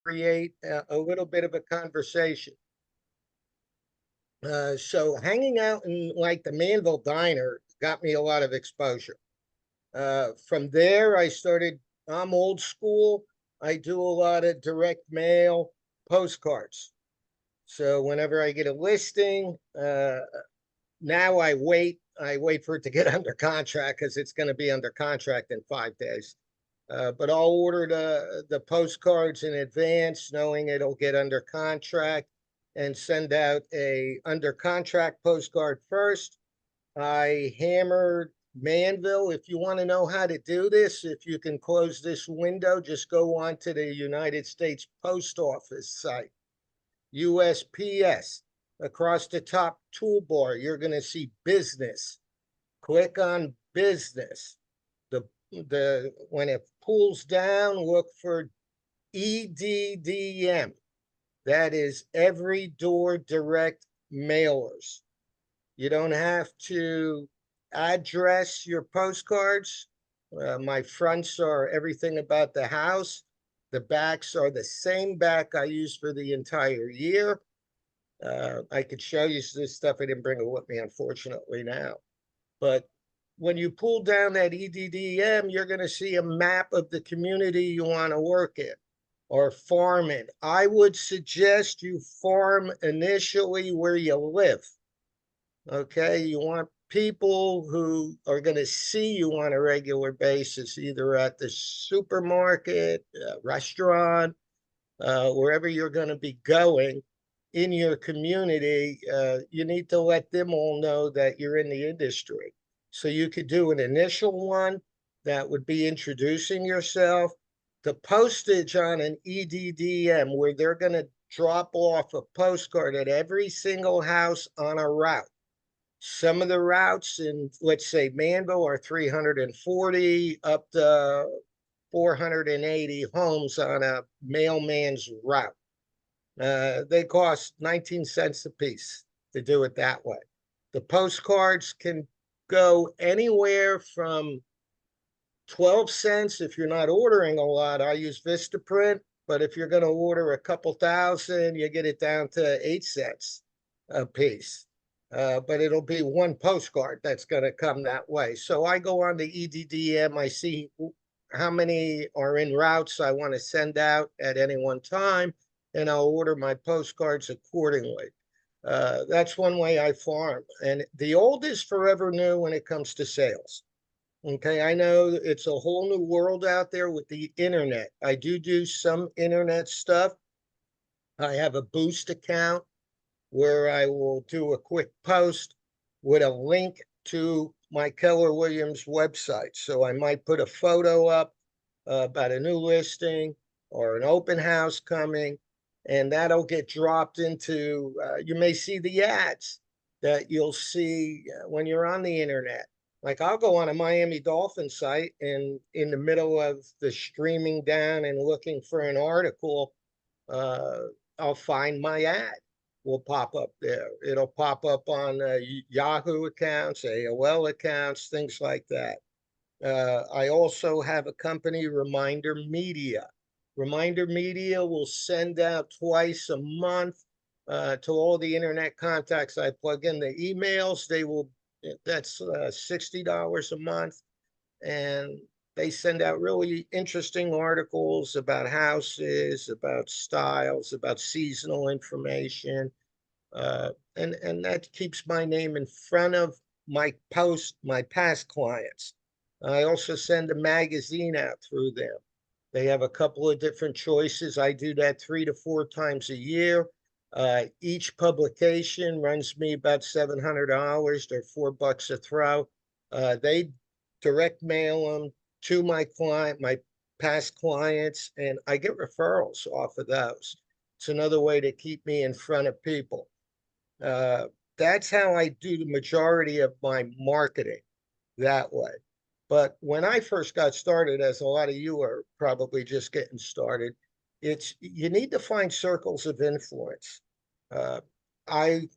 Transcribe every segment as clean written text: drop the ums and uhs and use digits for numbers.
create a little bit of a conversation. So hanging out in like the Manville Diner got me a lot of exposure. From there, I'm old school. I do a lot of direct mail postcards. So whenever I get a listing, now I wait for it to get under contract because it's going to be under contract in 5 days. But I'll order the postcards in advance, knowing it'll get under contract, and send out a under contract postcard first. I hammered Manville. If you want to know how to do this, if you can close this window, just go on to the United States Post Office site, USPS. Across the top toolbar, you're going to see business. Click on business. The when it pulls down, look for EDDM. That is every door direct mailers. You don't have to address your postcards. My fronts are everything about the house. The backs are the same back I use for the entire year. I could show you this stuff. I didn't bring it with me, unfortunately, now. But when you pull down that EDDM, you're going to see a map of the community you want to work in or farm in. I would suggest you farm initially where you live. Okay, you want people who are going to see you on a regular basis, either at the supermarket, restaurant, wherever you're going to be going in your community. You need to let them all know that you're in the industry. So you could do an initial one that would be introducing yourself. The postage on an EDDM, where they're going to drop off a postcard at every single house on a route. Some of the routes in, let's say, Manville are 340 up to 480 homes on a mailman's route. They cost 19 cents a piece to do it that way. The postcards can go anywhere from 12 cents if you're not ordering a lot. I use Vistaprint, but if you're going to order a couple thousand, you get it down to 8 cents a piece. But it'll be one postcard that's going to come that way. So I go on the EDDM, I see how many are in routes I want to send out at any one time, and I'll order my postcards accordingly. That's one way I farm. And the old is forever new when it comes to sales. Okay, I know it's a whole new world out there with the internet. I do some internet stuff. I have a Boost account where I will do a quick post with a link to my Keller Williams website. So I might put a photo up about a new listing or an open house coming, and that'll get dropped into, you may see the ads that you'll see when you're on the internet. Like I'll go on a Miami Dolphin site, and in the middle of the streaming down and looking for an article, I'll find my ad will pop up there. It'll pop up on Yahoo accounts, AOL accounts, things like that. I also have a company, Reminder Media. Reminder Media will send out twice a month to all the internet contacts. I plug in the emails. That's $60 a month. And they send out really interesting articles about houses, about styles, about seasonal information. And that keeps my name in front of my past clients. I also send a magazine out through them. They have a couple of different choices. I do that 3 to 4 times a year. Each publication runs me about $700. They're $4 a throw. They direct mail them to my past clients, and I get referrals off of those. It's another way to keep me in front of people. Uh, that's how I do the majority of my marketing that way. But when I first got started, as a lot of you are probably just getting started, it's you need to find circles of influence. Uh, I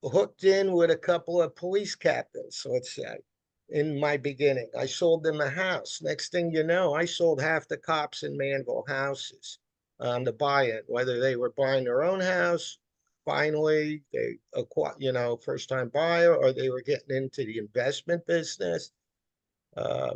hooked in with a couple of police captains, let's say, in my beginning. I sold them a house. Next thing you know, I sold half the cops in Manville houses. on the buy-in, whether they were buying their own house, finally they acquire, first time buyer, or they were getting into the investment business. Uh,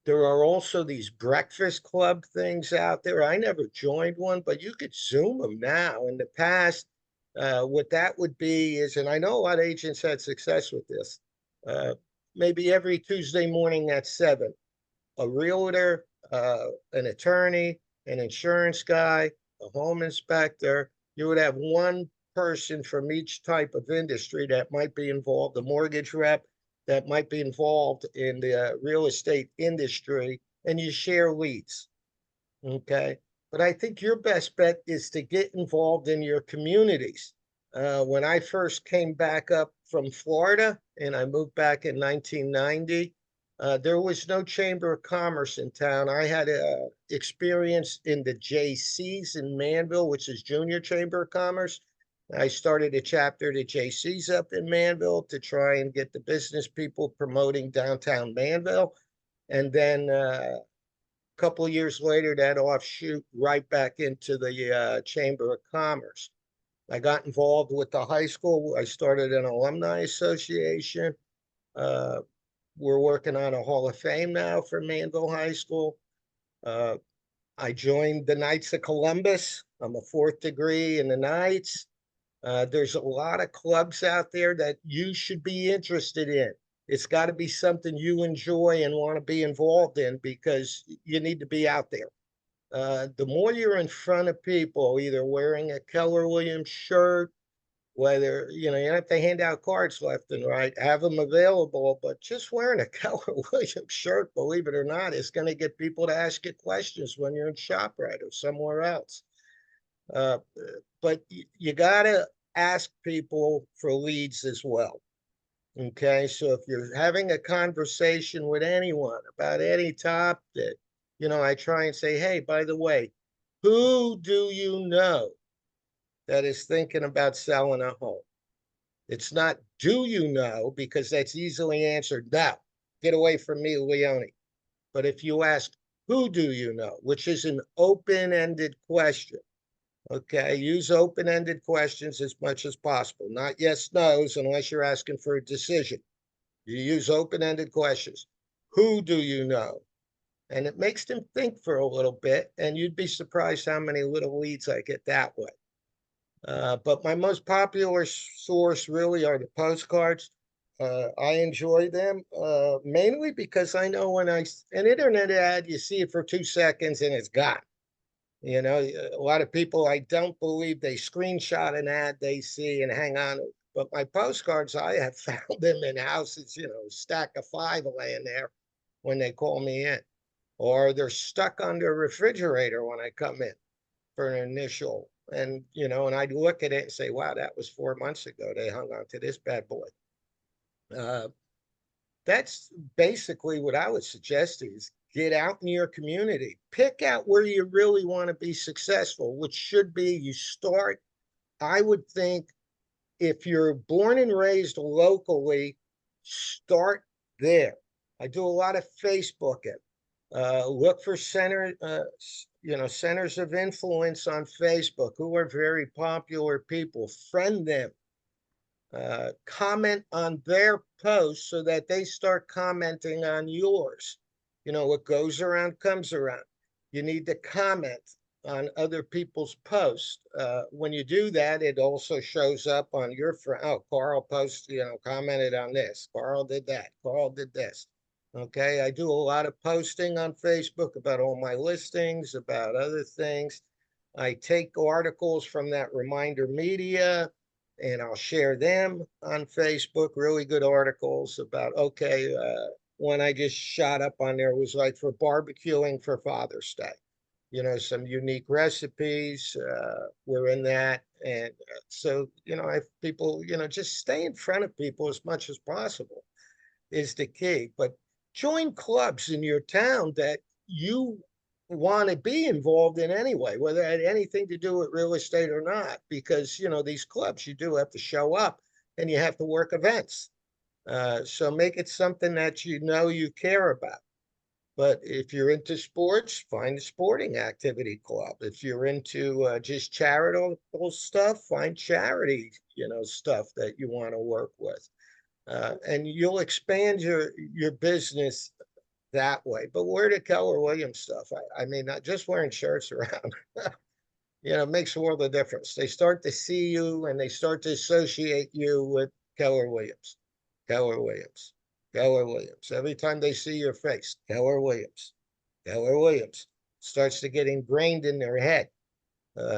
there are also these breakfast club things out there. I never joined one, but you could Zoom them now. In the past, what that would be is, and I know a lot of agents had success with this, uh, maybe every Tuesday morning at 7, a realtor, an attorney, an insurance guy, a home inspector. You would have one person from each type of industry that might be involved, a mortgage rep that might be involved in the real estate industry, and you share leads. Okay. But I think your best bet is to get involved in your communities. When I first came back up from Florida and I moved back in 1990, there was no Chamber of Commerce in town. I had experience in the JCs in Manville, which is Junior Chamber of Commerce. I started a chapter to JCs up in Manville to try and get the business people promoting downtown Manville. And then couple of years later, that offshoot right back into the Chamber of Commerce. I got involved with the high school. I started an alumni association. Uh, we're working on a Hall of Fame now for Manville High School. Uh, I joined the Knights of Columbus. I'm a fourth degree in the Knights. There's a lot of clubs out there that you should be interested in. It's got to be something you enjoy and want to be involved in because you need to be out there. The more you're in front of people, either wearing a Keller Williams shirt, whether, you don't have to hand out cards left and right, have them available, but just wearing a Keller Williams shirt, believe it or not, is going to get people to ask you questions when you're in ShopRite or somewhere else. Uh, but you got to ask people for leads as well. Okay, so if you're having a conversation with anyone about any topic, I try and say, hey, by the way, who do you know that is thinking about selling a home? It's not do you know, because that's easily answered. No, get away from me, Leone. But if you ask, who do you know, which is an open ended question, okay, use open ended questions as much as possible, not yes, no's, unless you're asking for a decision. You use open-ended questions. Who do you know? And it makes them think for a little bit, and you'd be surprised how many little leads I get that way. But my most popular source really are the postcards. I enjoy them mainly because I know when an internet ad, you see it for 2 seconds and it's gone. A lot of people, I don't believe they screenshot an ad they see and hang on. But my postcards, I have found them in houses, stack of 5 laying there when they call me in. Or they're stuck under a refrigerator when I come in for an initial. And I'd look at it and say, wow, that was 4 months ago. They hung on to this bad boy. Uh, that's basically what I would suggest is get out in your community. Pick out where you really want to be successful, which should be you start, I would think, if you're born and raised locally, start there. I do a lot of Facebooking. Look for centers of influence on Facebook who are very popular people. Friend them. Comment on their posts so that they start commenting on yours. What goes around comes around. You need to comment on other people's posts. When you do that, it also shows up on your friend. Oh, Carl commented on this. Carl did that. Carl did this. Okay, I do a lot of posting on Facebook about all my listings, about other things. I take articles from that Reminder Media and I'll share them on Facebook. Really good articles about, okay, one I just shot up on there was like for barbecuing for Father's Day. Some unique recipes. We're in that. And so, if people, just stay in front of people as much as possible is the key. But join clubs in your town that you want to be involved in anyway, whether it had anything to do with real estate or not, because, these clubs, you do have to show up and you have to work events. So make it something that you care about. But if you're into sports, find a sporting activity club. If you're into just charitable stuff, find charity, stuff that you want to work with. And you'll expand your business that way. But wear the Keller Williams stuff. I mean, not just wearing shirts around, makes a world of difference. They start to see you and they start to associate you with Keller Williams, Keller Williams, Keller Williams. Every time they see your face, Keller Williams, Keller Williams starts to get ingrained in their head.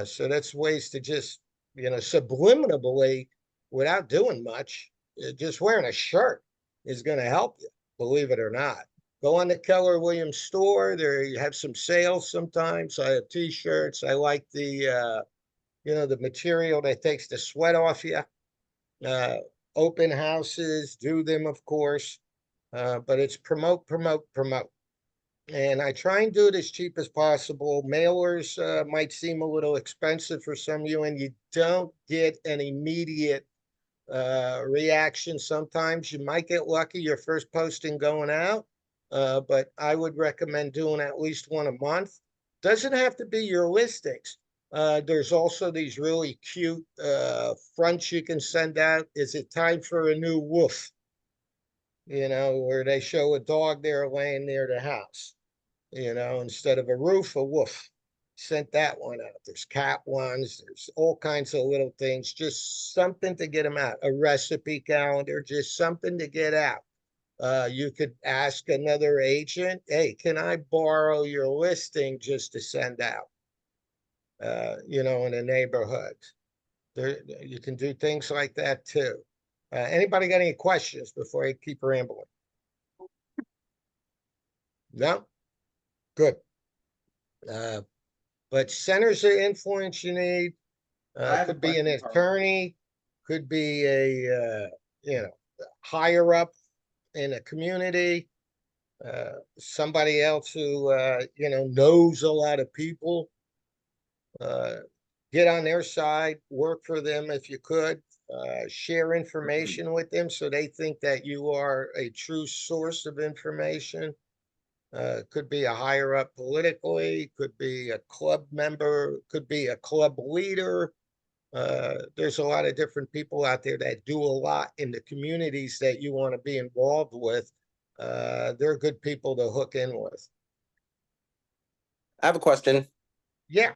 So that's ways to just, subliminally, without doing much, just wearing a shirt is going to help you, believe it or not. Go on the Keller Williams store. There you have some sales sometimes. I have t-shirts. I like the material that takes the sweat off you. Uh, Open houses, do them, of course. But it's promote, promote, promote. And I try and do it as cheap as possible. Mailers might seem a little expensive for some of you, and you don't get an immediate reaction. Sometimes you might get lucky your first posting going out, but I would recommend doing at least one a month. Doesn't have to be your listings. There's also these really cute fronts you can send out. Is it time for a new woof? Where they show a dog there laying near the house. Instead of a roof, a woof. Sent that one out. There's cat ones. There's all kinds of little things. Just something to get them out. A recipe calendar. Just something to get out. You could ask another agent, "Hey, can I borrow your listing just to send out?" In a neighborhood. There, you can do things like that too. Anybody got any questions before I keep rambling? No? Good. Uh, but centers of influence you need could be an attorney, could be a higher up in a community, somebody else who knows a lot of people. Get on their side, work for them if you could, share information with them so they think that you are a true source of information. Could be a higher up politically, could be a club member, could be a club leader. There's a lot of different people out there that do a lot in the communities that you want to be involved with. They're good people to hook in with. I have a question. Yeah.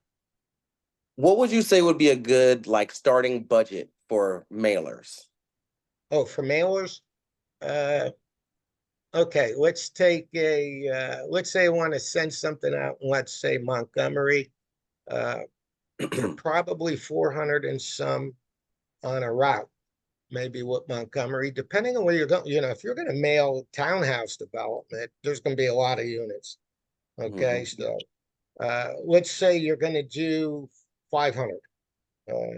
What would you say would be a good starting budget for mailers? Oh, for mailers? Okay, let's take let's say I want to send something out in, let's say, Montgomery. You're probably 400 and some on a route, maybe with Montgomery, depending on where you're going. If you're going to mail townhouse development, there's going to be a lot of units. Okay, so let's say you're going to do 500.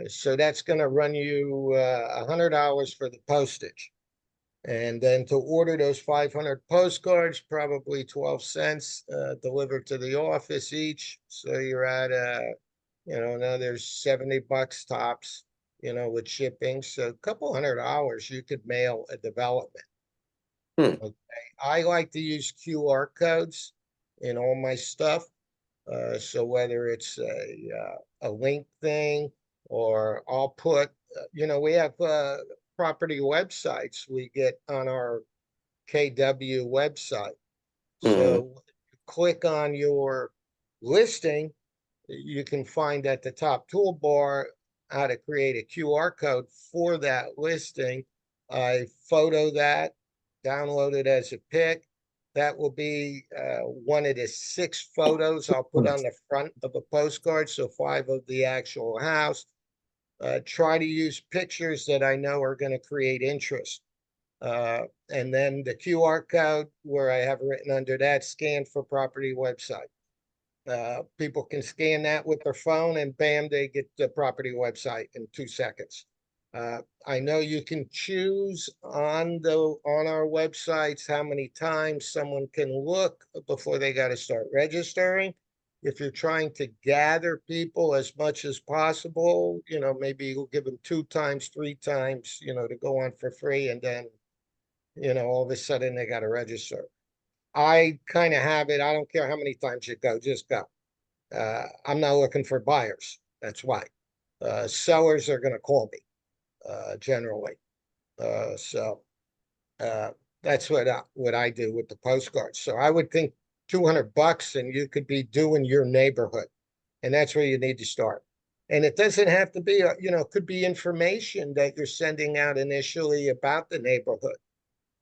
So that's going to run you $100 for the postage. And then to order those 500 postcards, probably 12 cents delivered to the office each. So you're at, now there's 70 bucks tops, with shipping. So a couple $100 you could mail a development. Hmm. Okay. I like to use QR codes in all my stuff. So whether it's a link thing or I'll put, we have property websites we get on our KW website. So click on your listing, you can find at the top toolbar how to create a QR code for that listing. I photo that, download it as a pic. That will be one of the 6 photos I'll put on the front of a postcard. So 5 of the actual house. Try to use pictures that I know are going to create interest. And then the QR code where I have written under that, scan for property website. People can scan that with their phone and bam, they get the property website in 2 seconds. I know you can choose on our websites how many times someone can look before they got to start registering. If you're trying to gather people as much as possible, maybe you'll give them 2 times, 3 times, to go on for free, and then all of a sudden they got to register. I kind of have it. I don't care how many times you go, just go. I'm not looking for buyers. That's why. Sellers are going to call me generally. So uh, that's what I do with the postcards. So I would think 200 bucks and you could be doing your neighborhood, and that's where you need to start. And it doesn't have to be, it could be information that you're sending out initially about the neighborhood.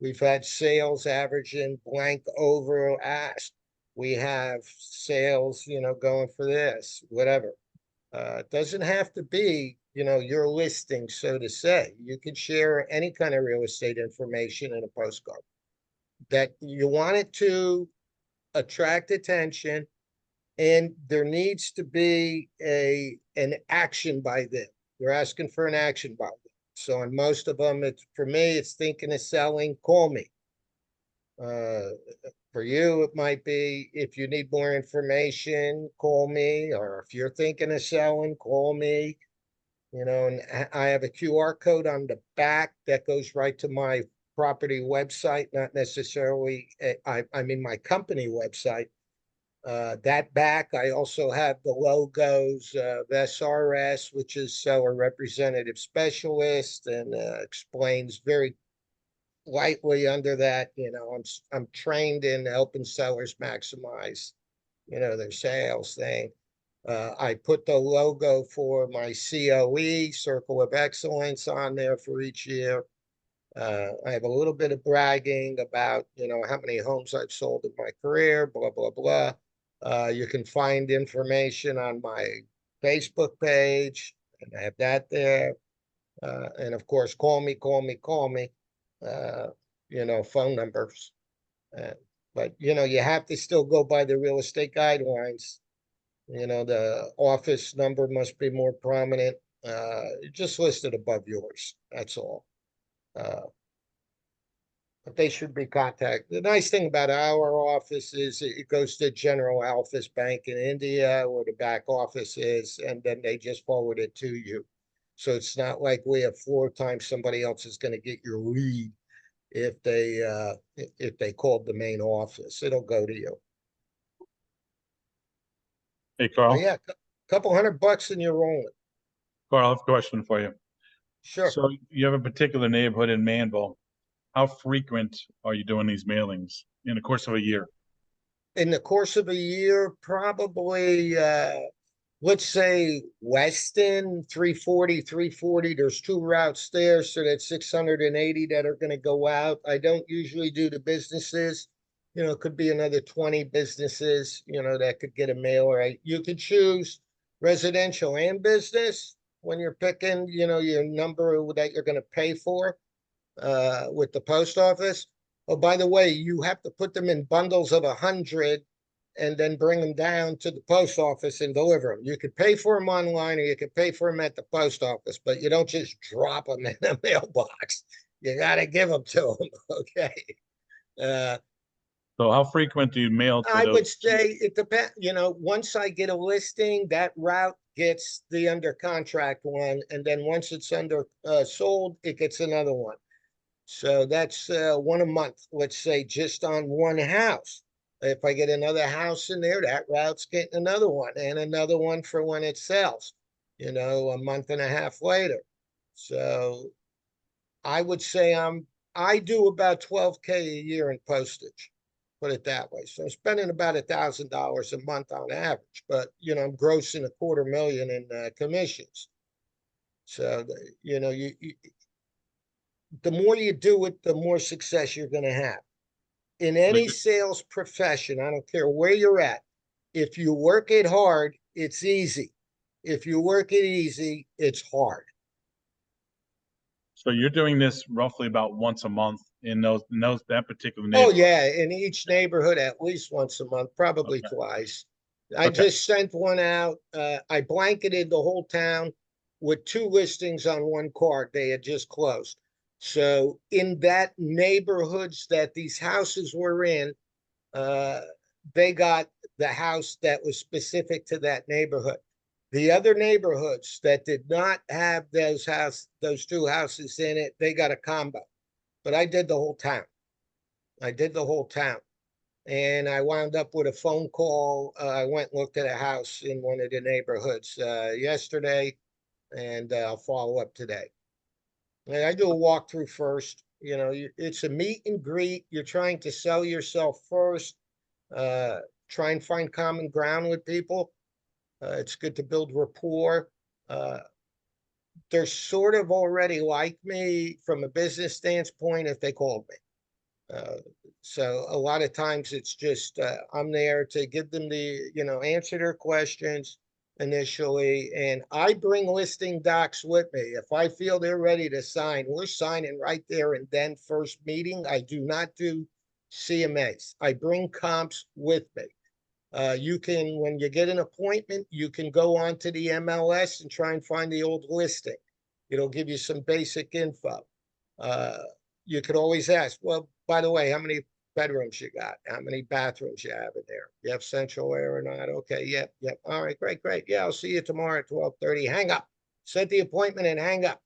We've had sales averaging blank over ask. We have sales, going for this, whatever. It doesn't have to be, your listing, so to say. You can share any kind of real estate information in a postcard that you want it to attract attention, and there needs to be an action by them. You're asking for an action by them. So on most of them, it's for me, it's thinking of selling, call me. Uh, for you, it might be if you need more information, call me, or if you're thinking of selling, call me. And I have a QR code on the back that goes right to my property website, not necessarily, I mean, my company website. That back, I also have the logos of SRS, which is Seller Representative Specialist, and explains very lightly under that. I'm trained in helping sellers maximize, their sales thing. I put the logo for my COE, Circle of Excellence, on there for each year. I have a little bit of bragging about, how many homes I've sold in my career, blah, blah, blah. You can find information on my Facebook page, and I have that there. And of course, call me, call me, call me, uh, phone numbers. Uh, but, you have to still go by the real estate guidelines. The office number must be more prominent. Just listed above yours. That's all. Uh, but they should be contacted. The nice thing about our office is it goes to General Alphas Bank in India, where the back office is, and then they just forward it to you. So it's not like we have floor time. Somebody else is going to get your lead if they called the main office. It'll go to you. Hey, But Carl. yeah, couple $100 and you're rolling. Carl, I have a question for you. Sure. So you have a particular neighborhood in Manville. How frequent are you doing these mailings in the course of a year? In the course of a year, probably let's say Weston 340. There's two routes there, so that's 680 that are going to go out. I don't usually do the businesses. It could be another 20 businesses, that could get a mailer. You could choose residential and business when you're picking, your number that you're going to pay for with the post office. Oh, by the way, you have to put them in bundles of 100 and then bring them down to the post office and deliver them. You could pay for them online or you could pay for them at the post office, but you don't just drop them in a mailbox. You got to give them to them. Okay. Uh, So how frequent do you mail to I would those? say it depends. Once I get a listing, that route gets the under contract one. And then once it's under sold, it gets another one. So that's one a month, let's say, just on one house. If I get another house in there, that route's getting another one and another one for when it sells, a month and a half later. So I would say I do about 12K a year in postage, put it that way. So I'm spending about $1,000 a month on average, but I'm grossing $250,000 in commissions. So the more you do it, the more success you're going to have. In So any you- sales profession, I don't care where you're at, if you work it hard, it's easy. If you work it easy, it's hard. so you're doing this roughly about once a month in those that particular Oh, neighborhood. yeah, in each neighborhood at least once a month, probably Okay. twice. I Okay. just sent one out. I blanketed the whole town with two listings on one card. They had just closed. So in that neighborhoods that these houses were in, uh, they got the house that was specific to that neighborhood. The other neighborhoods that did not have those two houses in it, they got a combo. But I did the whole town. I did the whole town. And I wound up with a phone call. I went and looked at a house in one of the neighborhoods yesterday, and I'll follow up today. And I do a walkthrough first. It's a meet and greet. You're trying to sell yourself first. Try and find common ground with people. It's good to build rapport. Uh, they're sort of already like me from a business standpoint if they called me. Uh, so a lot of times it's just I'm there to give them answer their questions initially, and I bring listing docs with me. If I feel they're ready to sign, we're signing right there and then first meeting. I do not do CMAs. I bring comps with me. You can, when you get an appointment, you can go onto the MLS and try and find the old listing. It'll give you some basic info. Uh, you could always ask, well, by the way, how many bedrooms you got? How many bathrooms you have in there? You have central air or not? Okay, yep, yep. All right, great, great. Yeah, I'll see you tomorrow at 12:30. Hang up. Set the appointment and hang up.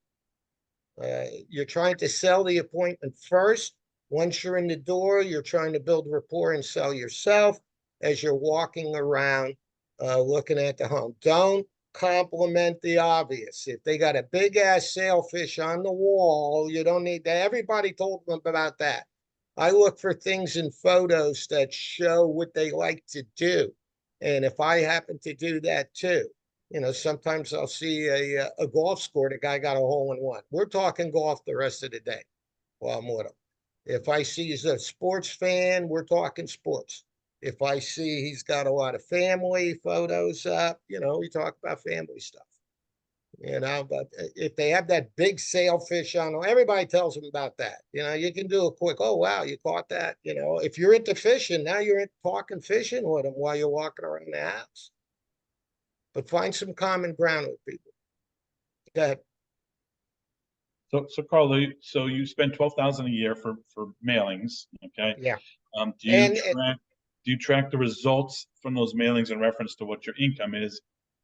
You're trying to sell the appointment first. Once you're in the door, you're trying to build rapport and sell yourself as you're walking around looking at the home. Don't compliment the obvious. If they got a big ass sailfish on the wall, you don't need that. Everybody told them about that. I look for things in photos that show what they like to do. And if I happen to do that too, sometimes I'll see a golf score. The guy got a hole in one. We're talking golf the rest of the day while I'm with him. If I see he's a sports fan, we're talking sports. If I see he's got a lot of family photos up, we talk about family stuff. But if they have that big sailfish on, everybody tells them about that. You can do a quick, oh, wow, you caught that. If you're into fishing, now you're into talking fishing with them while you're walking around the house. But find some common ground with people. Go ahead. So Carl, so you spend 12,000 a year for mailings, okay? Yeah. Do you And track the results from those mailings in reference to what your income is,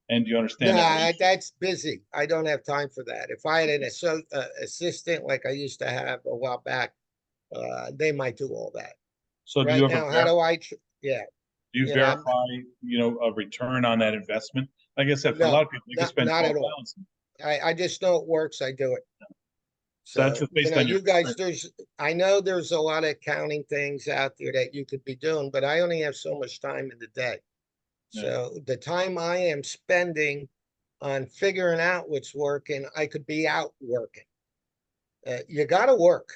and do you understand that nah, ratio? that's busy. I don't have time for that. If I had an assistant like I used to have a while back, they might do all that. So do you Right ever now, how do I? Yeah, do you I'm verify, a return on that investment? Like I said, for a lot no, of people, they can not spend not at all. 12,000. I just know it works. I do it. So that's So just based on your you guys, experience. I know there's a lot of accounting things out there that you could be doing, but I only have so much time in the day. Yeah. So the time I am spending on figuring out what's working, I could be out working. You got to work.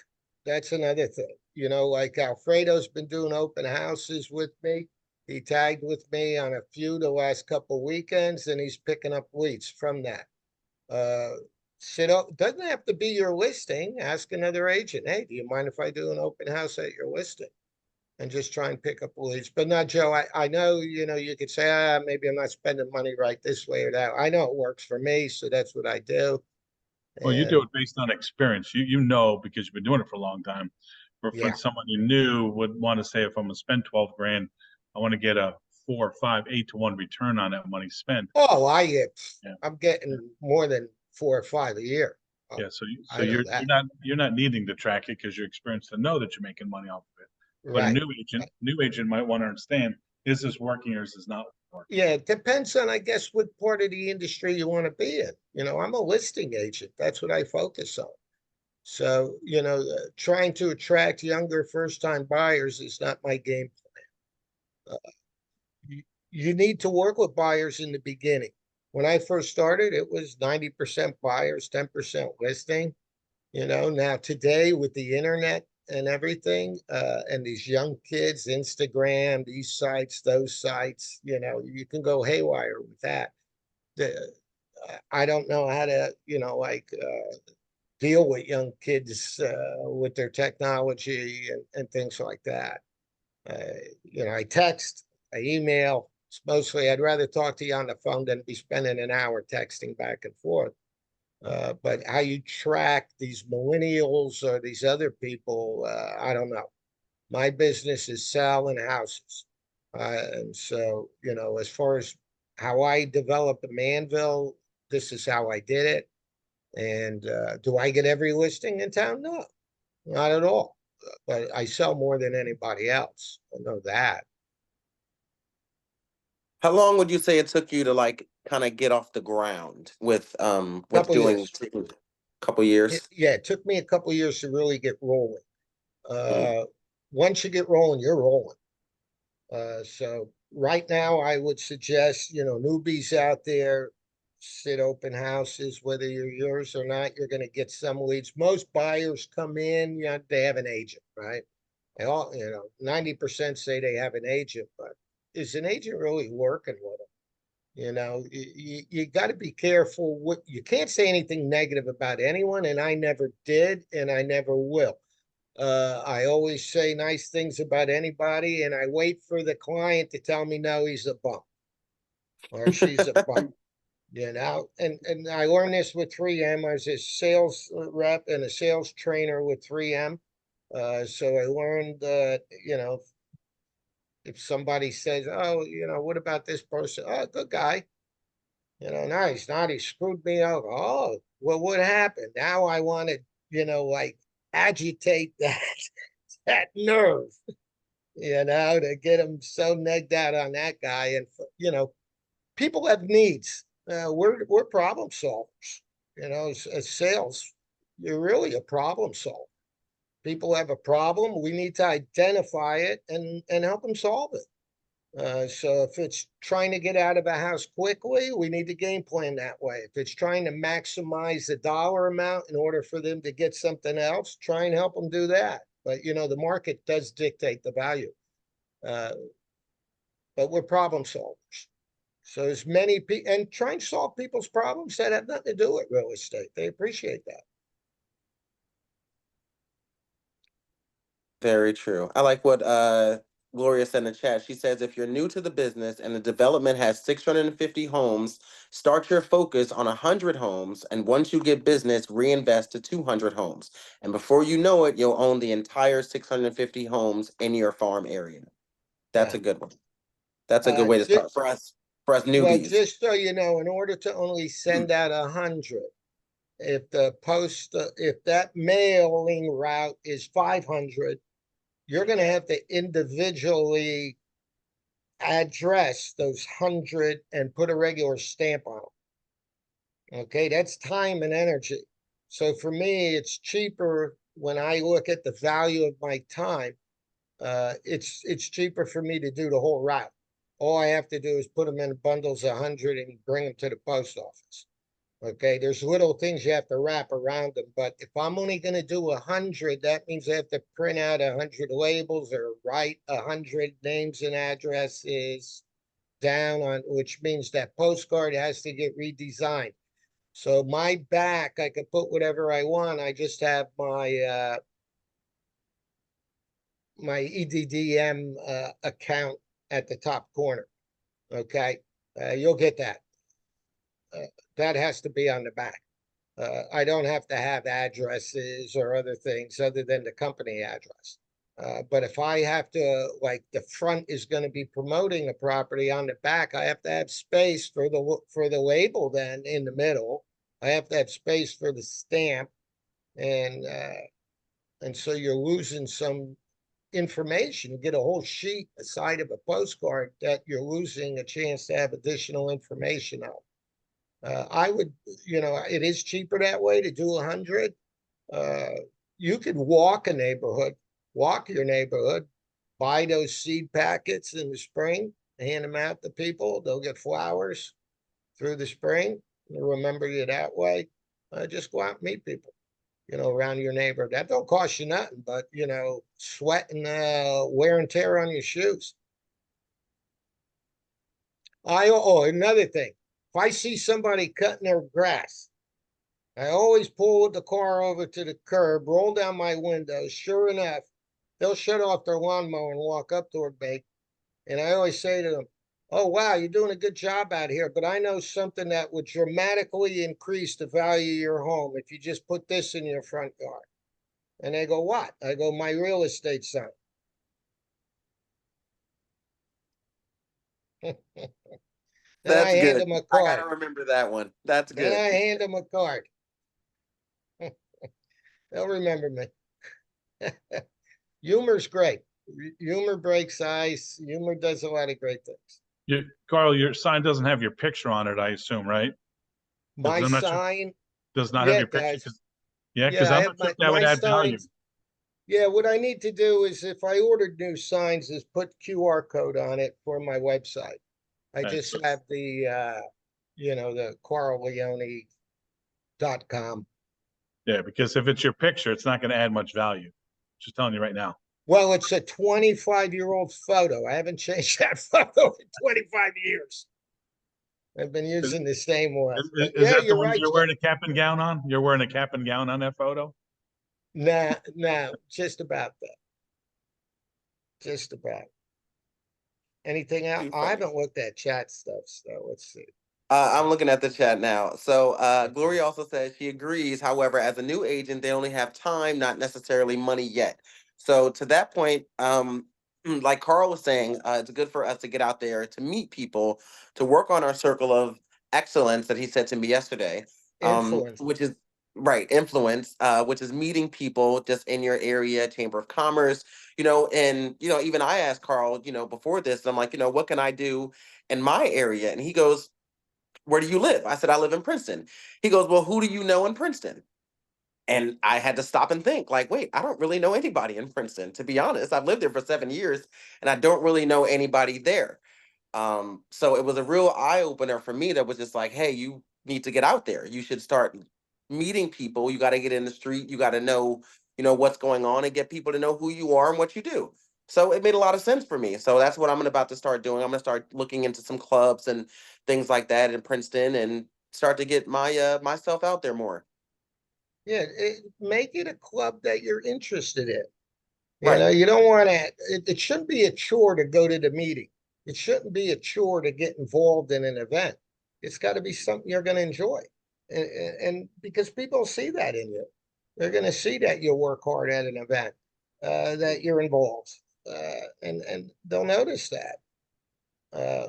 That's another thing. Like Alfredo's been doing open houses with me. He tagged with me on a few the last couple weekends, and he's picking up leads from that. Uh, sit up. Doesn't have to be your listing. Ask another agent. Hey, do you mind if I do an open house at your listing? And just try and pick up leads. But not Joe. I know, you could say, maybe I'm not spending money right this way or that. I know it works for me, so that's what I do. Well, you do And it based on experience. You know because you've been doing it for a long time. For yeah. someone you knew would want to say, if I'm gonna spend 12 grand, I want to get a 4 or 5, 8 to 1 return on that money spent. Oh, Yeah, I'm yeah, getting more than 4 or 5 a year. Oh, yeah. So I know you're that. not needing to track it because you're experienced to know that you're making money off of it. But a Right. new agent might want to understand: is this working or is this not working? Yeah, it depends on, I guess, what part of the industry you want to be in. I'm a listing agent. That's what I focus on. So, trying to attract younger first-time buyers is not my game. You, you need to work with buyers in the beginning. When I first started, it was 90% buyers, 10% listing. Now today with the internet and everything, and these young kids, Instagram, these sites, those sites, you can go haywire with that. I don't know how to, deal with young kids with their technology and things like that. I text, I email. It's mostly, I'd rather talk to you on the phone than be spending an hour texting back and forth. But how you track these millennials or these other people, I don't know. My business is selling houses. And so, as far as how I develop a Manville, this is how I did it. And do I get every listing in town? No, not at all. but I sell more than anybody else. I know that. How long would you say it took you to like kind of get off the ground with Couple doing years. couple years? Yeah, it took me a couple years to really get rolling. Mm. Uh, Once you get rolling, you're rolling. So right now, I would suggest, newbies out there, sit open houses, whether you're yours or not, you're going to get some leads. Most buyers come in, they have an agent, right? They all, 90% say they have an agent, but is an agent really working with them? You got to be careful. You can't say anything negative about anyone, and I never did, and I never will. I always say nice things about anybody, and I wait for the client to tell me no, he's a bum or she's a bum. And I learned this with 3M. I was a sales rep and a sales trainer with 3M. So I learned that, if somebody says, oh, what about this person? Oh, good guy. Nice. Not he screwed me over. Oh, well, what happened? Now I want to, like agitate that nerve, to get them so negged out on that guy. And people have needs. We're problem solvers. As sales, you're really a problem solver. People have a problem. We need to identify it and help them solve it. So if it's trying to get out of a house quickly, we need to game plan that way. If it's trying to maximize the dollar amount in order for them to get something else, try and help them do that. But the market does dictate the value. Uh, but we're problem solvers. So as many people and try and solve people's problems that have nothing to do with real estate. They appreciate that. Very true. I like what Gloria said in the chat. She says if you're new to the business and the development has 650 homes, start your focus on 100 homes, and once you get business, reinvest to 200 homes. And before you know it, you'll own the entire 650 homes in your farm area. That's Yeah. a good one. That's a good way to Just, start for us well, newbies. just so you know, in order to only send out 100, if that mailing route is 500, you're going to have to individually address those 100 and put a regular stamp on them. Okay, that's time and energy. So for me, it's cheaper when I look at the value of my time. It's cheaper for me to do the whole route. All I have to do is put them in bundles of 100 and bring them to the post office. Okay, there's little things you have to wrap around them, but if I'm only going to do 100, that means I have to print out 100 labels or write 100 names and addresses down on, which means that postcard has to get redesigned. So my back, I can put whatever I want. I just have my EDDM account at the top corner. Okay, you'll get that. That has to be on the back. I don't have to have addresses or other things other than the company address. But if I have to, like the front is going to be promoting a property on the back, I have to have space for the label. Then in the middle, I have to have space for the stamp, and so you're losing some information. You get a whole sheet, a side of a postcard that you're losing a chance to have additional information on. I would, it is cheaper that way to do 100. Uh, you could walk your neighborhood, buy those seed packets in the spring, hand them out to people. They'll get flowers through the spring. They'll remember you that way. Just go out and meet people, around your neighborhood. That don't cost you nothing, but, sweat and wear and tear on your shoes. Another thing. If I see somebody cutting their grass, I always pull the car over to the curb, roll down my window. Sure enough, they'll shut off their lawnmower and walk up toward me. And I always say to them, oh, wow, you're doing a good job out here, but I know something that would dramatically increase the value of your home if you just put this in your front yard. And they go, what? I go, my real estate sign. Then I That's hand good. them a I gotta card. remember that one. That's Then good. I hand them a card. They'll remember me. Humor's great. Humor breaks ice. Humor does a lot of great things. Carl, your sign doesn't have your picture on it, I assume, right? Because My I'm not sure. sign, Does not have yeah, your it picture. does. Yeah, because Yeah, I I'm have not sure my if that would add value. signs. Yeah, what I need to do is if I ordered new signs is put QR code on it for my website. I Okay. just have the the carlleone.com. Yeah, because if it's your picture, it's not going to add much value. Just telling you right now. Well, it's a 25-year-old photo. I haven't changed that photo in 25 years. I've been Is, using the same one. But is yeah, that the you're one right, you're Jeff. wearing a cap and gown on? You're wearing a cap and gown on that photo? Nah, nah, just about that. Just about. Anything else? Too I funny. haven't looked at chat stuff, so let's see. I'm looking at the chat now. So Okay. Gloria also says she agrees. However, as a new agent, they only have time, not necessarily money yet. So to that point, like Carl was saying, it's good for us to get out there to meet people, to work on our circle of excellence that he said to me yesterday, Influence. which is right influence, which is meeting people just in your area, chamber of commerce. And even I asked Carl, before this, I'm like, what can I do in my area? And he goes, where do you live? I said, I live in Princeton. He goes, well, who do you know in Princeton? And I had to stop and think, like, wait, I don't really know anybody in Princeton. To be honest, I've lived there for 7 years and I don't really know anybody there. So it was a real eye opener for me that was just like, hey, you need to get out there. You should start meeting people. You got to get in the street. You got to know, what's going on and get people to know who you are and what you do. So it made a lot of sense for me. So that's what I'm about to start doing. I'm going to start looking into some clubs and things like that in Princeton and start to get myself out there more. Yeah, make it a club that you're interested in. Right. You don't want to, it shouldn't be a chore to go to the meeting. It shouldn't be a chore to get involved in an event. It's got to be something you're going to enjoy. And because people see that in you, they're going to see that you work hard at an event, that you're involved, and they'll notice that. Uh,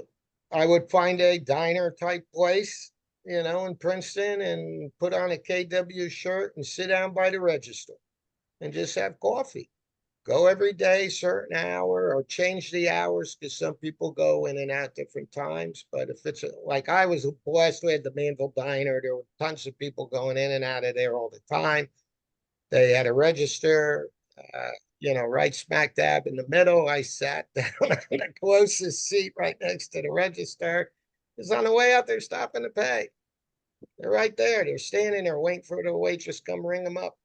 I would find a diner type place, in Princeton and put on a KW shirt and sit down by the register and just have coffee. Go every day, certain hour, or change the hours because some people go in and out different times. But if it's like I was blessed, we had the Manville Diner. There were tons of people going in and out of there all the time. They had a register, right smack dab in the middle. I sat down on the closest seat right next to the register. Because on the way out, they're stopping to pay. They're right there. They're standing there waiting for the waitress to come ring them up.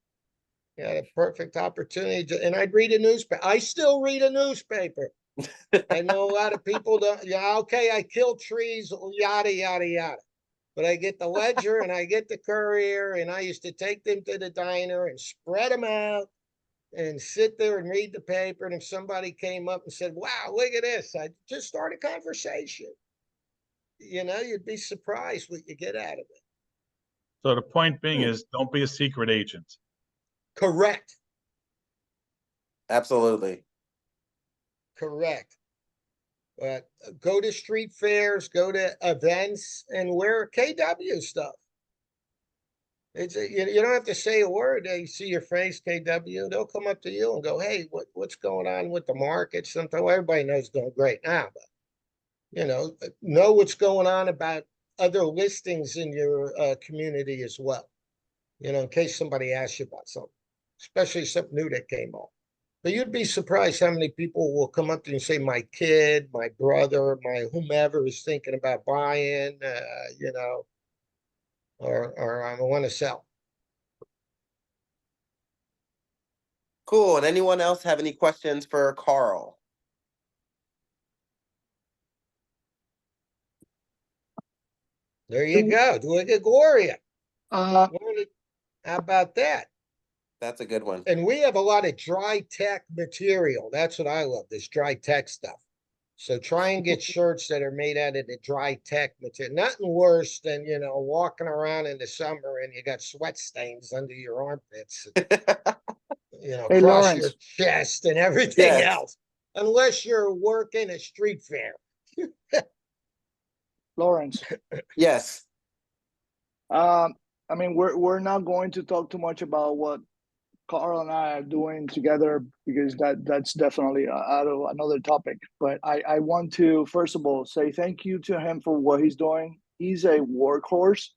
You had a perfect opportunity to, and I'd read a newspaper. I still read a newspaper. I know a lot of people don't. Yeah, okay, I kill trees, yada yada yada. But I get the Ledger and I get the Courier, and I used to take them to the diner and spread them out and sit there and read the paper. And if somebody came up and said, "Wow, look at this," I just start a conversation. You'd be surprised what you get out of it. So the point being Hmm. is, don't be a secret agent. Correct. Absolutely. Correct. But go to street fairs, go to events, and wear KW stuff. You don't have to say a word. They see your face, KW. They'll come up to you and go, "Hey, what's going on with the market?" Sometimes everybody knows it's going great now, but know what's going on about other listings in your community as well. In case somebody asks you about something, especially something new that came up. But you'd be surprised how many people will come up to you and say, "My kid, my brother, my whomever is thinking about buying, or I want to sell." Cool. And anyone else have any questions for Carl? There you go. Look at Gloria. Uh, How about that? That's a good one. And we have a lot of dry tech material. That's what I love, this dry tech stuff. So try and get shirts that are made out of the dry tech material. Nothing worse than, walking around in the summer and you got sweat stains under your armpits, hey, across your Lawrence, chest and everything Yes. else, unless you're working a street fair. Lawrence. Yes. Um, I mean, we're not going to talk too much about what Carl and I are doing together, because that's definitely out of another topic. But I want to first of all say thank you to him for what he's doing. He's a workhorse,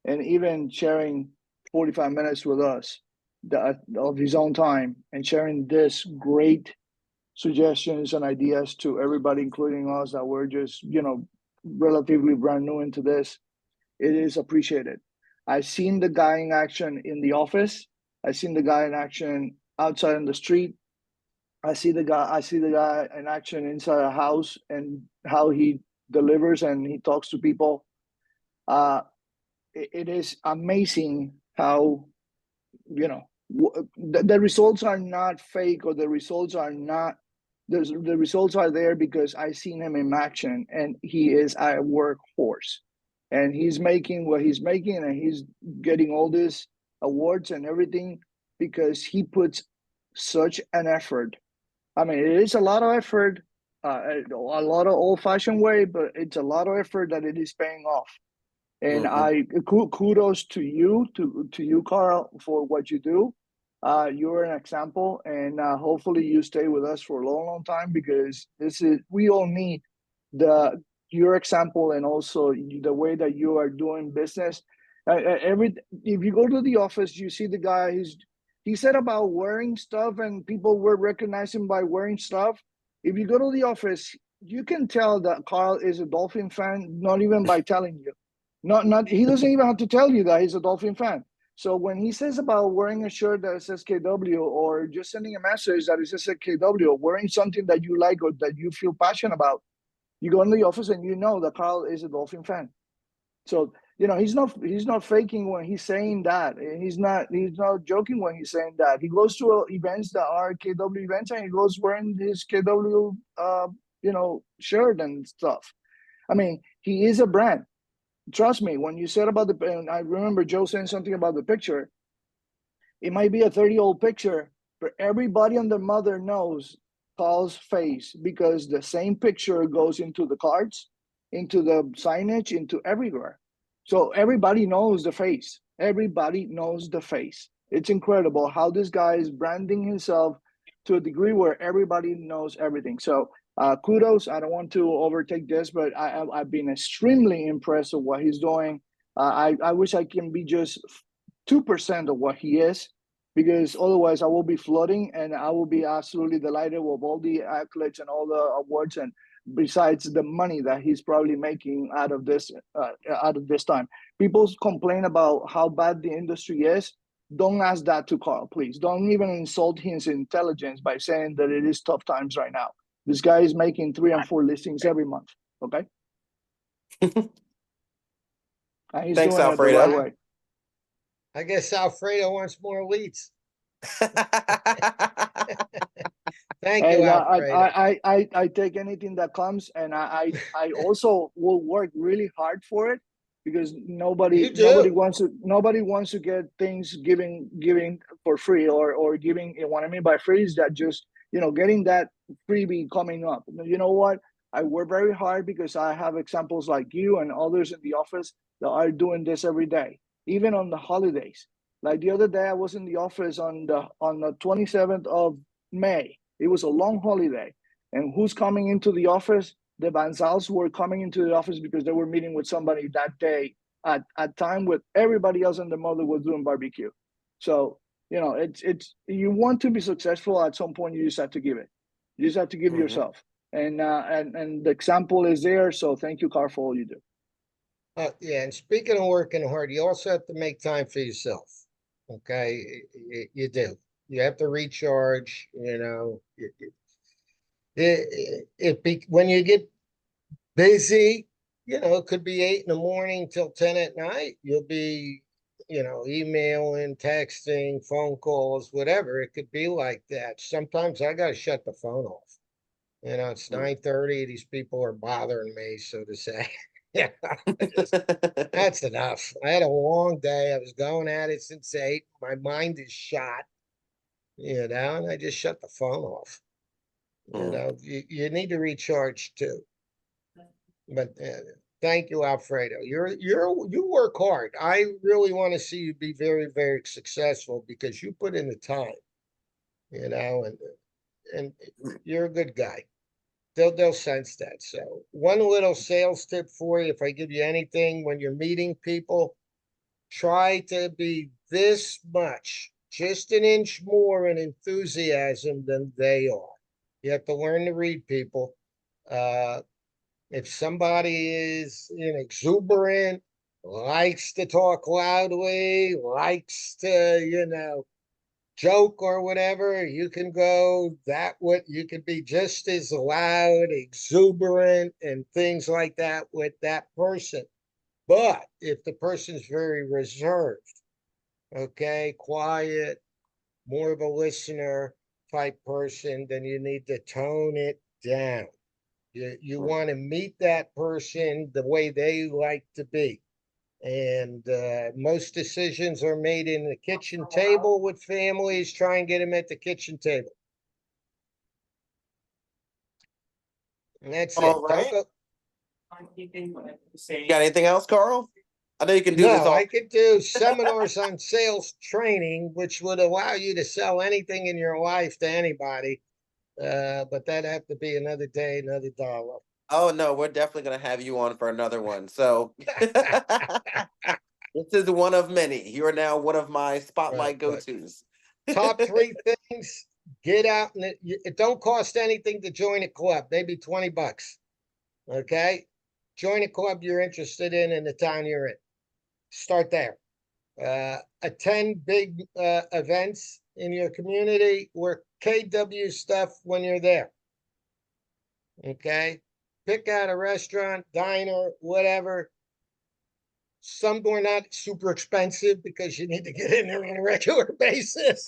and even sharing 45 minutes with us of his own time and sharing this great suggestions and ideas to everybody, including us that we're just, relatively brand new into this. It is appreciated. I've seen the guy in action in the office. I've seen the guy in action outside in the street. I see the guy in action inside a house and how he delivers and he talks to people. It is amazing how, the results are not fake, or the results are not, the results are there because I seen him in action, and he is a workhorse, and he's making what he's making, and he's getting all these awards and everything because he puts such an effort. I mean, it is a lot of effort, a lot of old-fashioned way, but it's a lot of effort that it is paying off. And Mm-hmm. I kudos to you, to you, Carl, for what you do. You're an example, and hopefully you stay with us for a long, long time, because we all need the your example, and also the way that you are doing business. If you go to the office, you see the guy. He said about wearing stuff, and people were recognizing by wearing stuff. If you go to the office, you can tell that Carl is a Dolphin fan, not even by telling you. Not he doesn't even have to tell you that he's a Dolphin fan. So when he says about wearing a shirt that says KW, or just sending a message that it says KW, or wearing something that you like or that you feel passionate about, you go in the office and you know that Carl is a Dolphin fan. So he's not faking when he's saying that, and he's not joking when he's saying that. He goes to events that are KW events, and he goes wearing his KW shirt and stuff. I mean, he is a brand. Trust me, when you said about and I remember Joe saying something about the picture. It might be a 30-year-old picture, but everybody and their mother knows Paul's face, because the same picture goes into the cards, into the signage, into everywhere. So everybody knows the face. Everybody knows the face. It's incredible how this guy is branding himself to a degree where everybody knows everything. So kudos. I don't want to overtake this, but I've been extremely impressed with what he's doing. I wish I can be just 2% of what he is, because otherwise I will be floating, and I will be absolutely delighted with all the accolades and all the awards, and besides the money that he's probably making out of this time. People complain about how bad the industry is. Don't ask that to Carl, please. Don't even insult his intelligence by saying that it is tough times right now. This guy is making 3 and 4 listings every month. Okay. And he's Thanks, doing it the right Alfredo. way. I guess Alfredo wants more leads. Thank you, And Alfredo. I take anything that comes, and I also will work really hard for it, because nobody You do. wants to get things giving for free, or giving. What I mean by free is that just getting that freebie coming up. You know what? I work very hard, because I have examples like you and others in the office that are doing this every day, even on the holidays. Like the other day, I was in the office on the 27th of May. It was a long holiday. And who's coming into the office? The Banzals were coming into the office because they were meeting with somebody that day at time with everybody else, and their mother was doing barbecue. So, it's you want to be successful at some point, you just have to give it. You just have to give yourself. And the example is there. So thank you, Carl, for all you do. Yeah, and speaking of working hard, you also have to make time for yourself. Okay, you do. You have to recharge. When you get busy, it could be 8 in the morning till 10 at night. You'll be, emailing, texting, phone calls, whatever. It could be like that. Sometimes I gotta shut the phone off. It's 9:30. These people are bothering me, so to say. Yeah, that's enough. I had a long day. I was going at it since 8. My mind is shot, and I just shut the phone off. You need to recharge too. But Thank you, Alfredo. You work hard. I really want to see you be very, very successful because you put in the time, and you're a good guy. They'll sense that. So one little sales tip for you, if I give you anything when you're meeting people, try to be this much, just an inch more in enthusiasm than they are. You have to learn to read people. Uh, if somebody is exuberant, likes to talk loudly, likes to, joke or whatever, you can go that what you could be just as loud, exuberant, and things like that with that person. But if the person's very reserved, okay, quiet, more of a listener type person, then you need to tone it down. You want to meet that person the way they like to be. And most decisions are made in the kitchen table with families. Try and get them at the kitchen table. And that's it. All Don't right. go. You got anything else, Carl? I know you can do this No, all. I could do seminars on sales training, which would allow you to sell anything in your life to anybody. But that'd have to be another day, another dollar. Oh no, we're definitely gonna have you on for another one. So this is one of many. You are now one of my Right, spotlight but go-tos. top three things: get out, and it don't cost anything to join a club. Maybe $20. Okay, join a club you're interested in the town you're in. Start there. Attend big events in your community or KW stuff when you're there. Okay, pick out a restaurant, diner, whatever. Some are not super expensive because you need to get in there on a regular basis.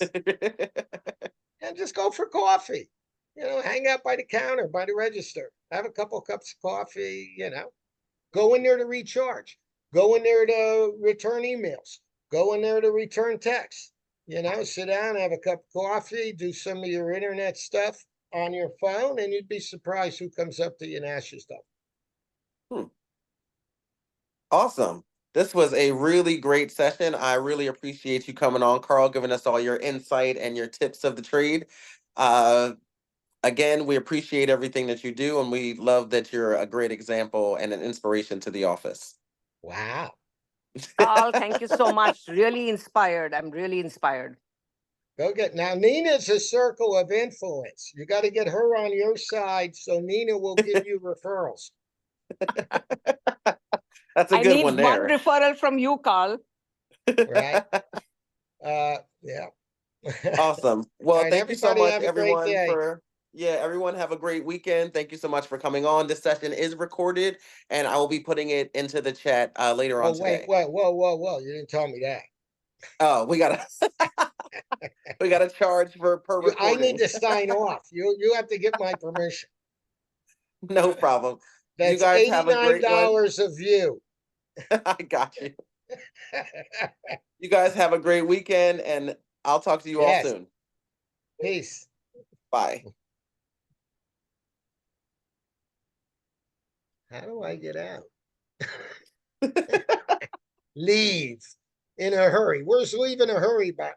And just go for coffee. Hang out by the counter, by the register, have a couple of cups of coffee, go in there to recharge, go in there to return emails, go in there to return texts, sit down, have a cup of coffee, do some of your internet stuff on your phone, and you'd be surprised who comes up to you and asks you stuff. Awesome. This was a really great session. I really appreciate you coming on, Carl, giving us all your insight and your tips of the trade. Uh, Again, we appreciate everything that you do, and we love that you're a great example and an inspiration to the office. Wow. Carl, thank you so much. Really inspired. I'm really inspired. Go get now. Nina's a circle of influence. You got to get her on your side so Nina will give you referrals. That's a I good need one one there. referral from you, Carl. Right? Yeah. Awesome. All Well, right, thank you so everybody much, have a great everyone, day. everyone have a great weekend. Thank you so much for coming on. This session is recorded, and I will be putting it into the chat later on Well, wait, today. whoa. You didn't tell me that. Oh, we gotta we gotta charge per I need recording. to sign off. You have to get my permission. No problem. You That's guys have a great one. $89 a view. I got you. You guys have a great weekend, and I'll talk to you all Yes. soon. Peace. Bye. How do I get out? Leave in a hurry. Where's leave in a hurry button?